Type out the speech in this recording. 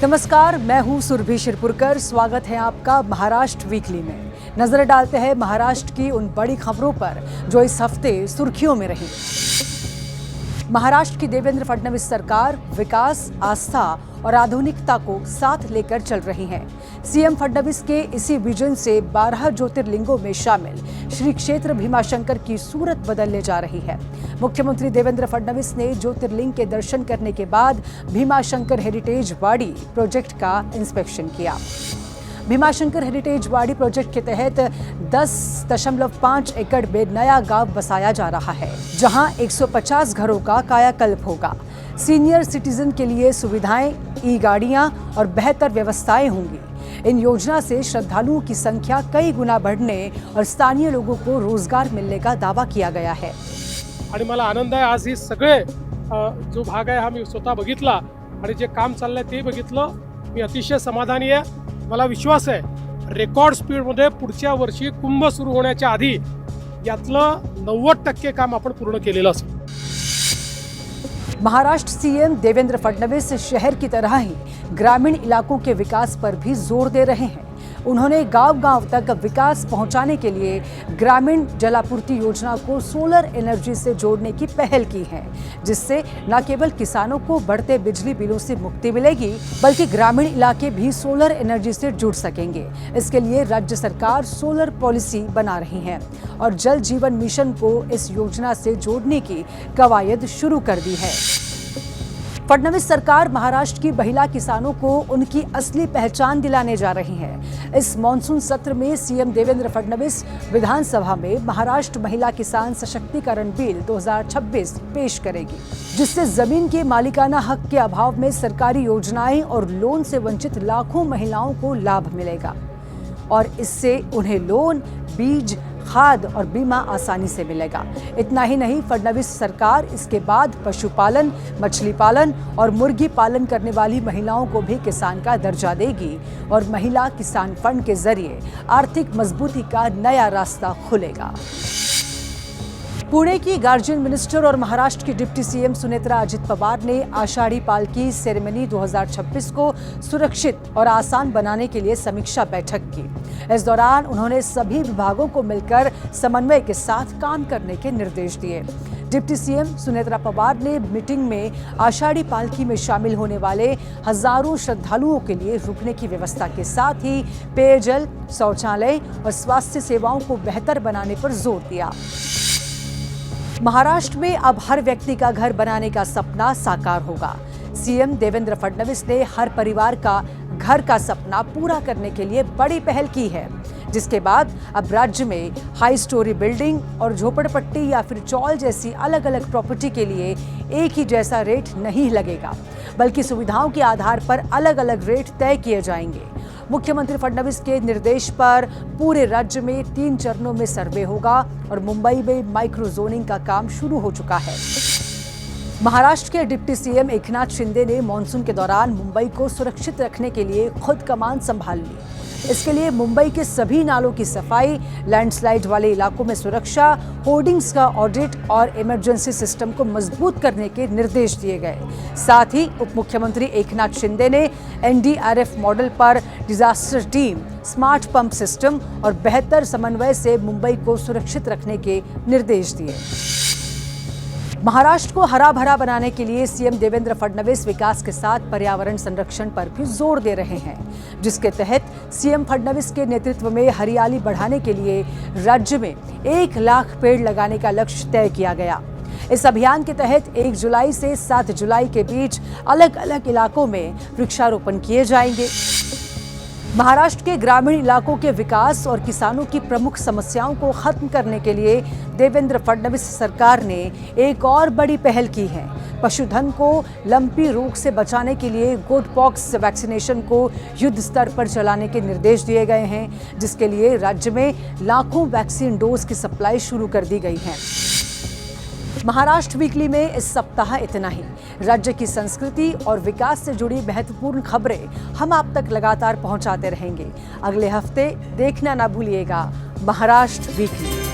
नमस्कार, मैं हूं सुरभि शिरपुरकर। स्वागत है आपका महाराष्ट्र वीकली में। नजर डालते हैं महाराष्ट्र की उन बड़ी खबरों पर जो इस हफ्ते सुर्खियों में रही। महाराष्ट्र की देवेंद्र फडणवीस सरकार विकास, आस्था और आधुनिकता को साथ लेकर चल रही है। सीएम फडणवीस के इसी विजन से 12 ज्योतिर्लिंगों में शामिल श्री क्षेत्र भीमाशंकर की सूरत बदलने जा रही है। मुख्यमंत्री देवेंद्र फडणवीस ने ज्योतिर्लिंग के दर्शन करने के बाद भीमाशंकर हेरिटेज वाड़ी प्रोजेक्ट का इंस्पेक्शन किया। भीमाशंकर हेरिटेज वाड़ी प्रोजेक्ट के तहत 10.5 एकड़ में नया गांव बसाया जा रहा है, जहां 150 घरों का कायाकल्प होगा। सीनियर सिटीजन के लिए सुविधाएं, ई गाड़ियां और बेहतर व्यवस्थाएं होंगी। इन योजना से श्रद्धालुओं की संख्या कई गुना बढ़ने और स्थानीय लोगों को रोजगार मिलने का दावा किया गया है। आणि मला आनंद आहे, आज हे सगळे जो भाग आहे हा मी स्वतः बघितला आणि जे काम चाललंय ते बघितलं। मी अतिशय समाधानी आहे। मला विश्वास आहे रेकॉर्ड स्पीडमध्ये पुढच्या वर्षी कुंभ सुरू होण्याच्या आधी यातलं 90% काम आपण पूर्ण केलेलं असेल। महाराष्ट्र सीएम देवेंद्र फडणवीस शहर की तरह ही ग्रामीण इलाकों के विकास पर भी जोर दे रहे हैं। उन्होंने गांव-गांव तक विकास पहुंचाने के लिए ग्रामीण जलापूर्ति योजना को सोलर एनर्जी से जोड़ने की पहल की है, जिससे न केवल किसानों को बढ़ते बिजली बिलों से मुक्ति मिलेगी, बल्कि ग्रामीण इलाके भी सोलर एनर्जी से जुड़ सकेंगे। इसके लिए राज्य सरकार सोलर पॉलिसी बना रही है और जल जीवन मिशन को इस योजना से जोड़ने की कवायद शुरू कर दी है। फडणवीस सरकार महाराष्ट्र की महिला किसानों को उनकी असली पहचान दिलाने जा रही है। इस मॉनसून सत्र में सीएम देवेंद्र फडणवीस विधानसभा में महाराष्ट्र महिला किसान सशक्तिकरण बिल 2026 पेश करेगी, जिससे जमीन के मालिकाना हक के अभाव में सरकारी योजनाएं और लोन से वंचित लाखों महिलाओं को लाभ मिलेगा और इससे उन्हें लोन, बीज, खाद और बीमा आसानी से मिलेगा। इतना ही नहीं, फडणवीस सरकार इसके बाद पशुपालन, मछली पालन और मुर्गी पालन करने वाली महिलाओं को भी किसान का दर्जा देगी और महिला किसान फंड के जरिए आर्थिक मजबूती का नया रास्ता खुलेगा। पुणे की गार्जियन मिनिस्टर और महाराष्ट्र की डिप्टी सीएम सुनेत्रा अजित पवार ने आषाढ़ी पालकी सेरेमनी 2026 को सुरक्षित और आसान बनाने के लिए समीक्षा बैठक की। इस दौरान उन्होंने सभी विभागों को मिलकर समन्वय के साथ काम करने के निर्देश दिए। डिप्टी सीएम सुनेत्रा पवार ने मीटिंग में आषाढ़ी पालकी में शामिल होने वाले हजारों श्रद्धालुओं के लिए रुकने की व्यवस्था के साथ ही पेयजल, शौचालय और स्वास्थ्य सेवाओं को बेहतर बनाने पर जोर दिया। महाराष्ट्र में अब हर व्यक्ति का घर बनाने का सपना साकार होगा। सीएम देवेंद्र फडणवीस ने हर परिवार का घर का सपना पूरा करने के लिए बड़ी पहल की है, जिसके बाद अब राज्य में हाई स्टोरी बिल्डिंग और झोपड़पट्टी या फिर चौल जैसी अलग अलग प्रॉपर्टी के लिए एक ही जैसा रेट नहीं लगेगा, बल्कि सुविधाओं के आधार पर अलग अलग रेट तय किए जाएंगे। मुख्यमंत्री फडणवीस के निर्देश पर पूरे राज्य में 3 चरणों में सर्वे होगा और मुंबई में माइक्रो जोनिंग का काम शुरू हो चुका है। महाराष्ट्र के डिप्टी सीएम एकनाथ शिंदे ने मॉनसून के दौरान मुंबई को सुरक्षित रखने के लिए खुद कमान संभाल ली। इसके लिए मुंबई के सभी नालों की सफाई, लैंडस्लाइड वाले इलाकों में सुरक्षा, होर्डिंग्स का ऑडिट और इमरजेंसी सिस्टम को मजबूत करने के निर्देश दिए गए। साथ ही उप मुख्यमंत्री एकनाथ शिंदे ने एनडीआरएफ मॉडल पर disaster team, smart pump system और बेहतर समन्वय से मुंबई को सुरक्षित रखने के निर्देश दिए। महाराष्ट्र को हरा भरा बनाने के लिए सीएम देवेंद्र फडणवीस विकास के साथ पर्यावरण संरक्षण पर भी जोर दे रहे हैं, जिसके तहत सीएम फडणवीस के नेतृत्व में हरियाली बढ़ाने के लिए राज्य में 1 लाख पेड़ लगाने का लक्ष्य तय किया गया। इस अभियान के तहत 1 जुलाई से 7 जुलाई के बीच अलग अलग इलाकों में वृक्षारोपण किए जाएंगे। महाराष्ट्र के ग्रामीण इलाकों के विकास और किसानों की प्रमुख समस्याओं को खत्म करने के लिए देवेंद्र फडणवीस सरकार ने एक और बड़ी पहल की है। पशुधन को लंपी रोग से बचाने के लिए गोट पॉक्स वैक्सीनेशन को युद्ध स्तर पर चलाने के निर्देश दिए गए हैं, जिसके लिए राज्य में लाखों वैक्सीन डोज की सप्लाई शुरू कर दी गई है। महाराष्ट्र वीकली में इस सप्ताह इतना ही। राज्य की संस्कृति और विकास से जुड़ी महत्वपूर्ण खबरें हम आप तक लगातार पहुंचाते रहेंगे। अगले हफ्ते देखना ना भूलिएगा महाराष्ट्र वीकली।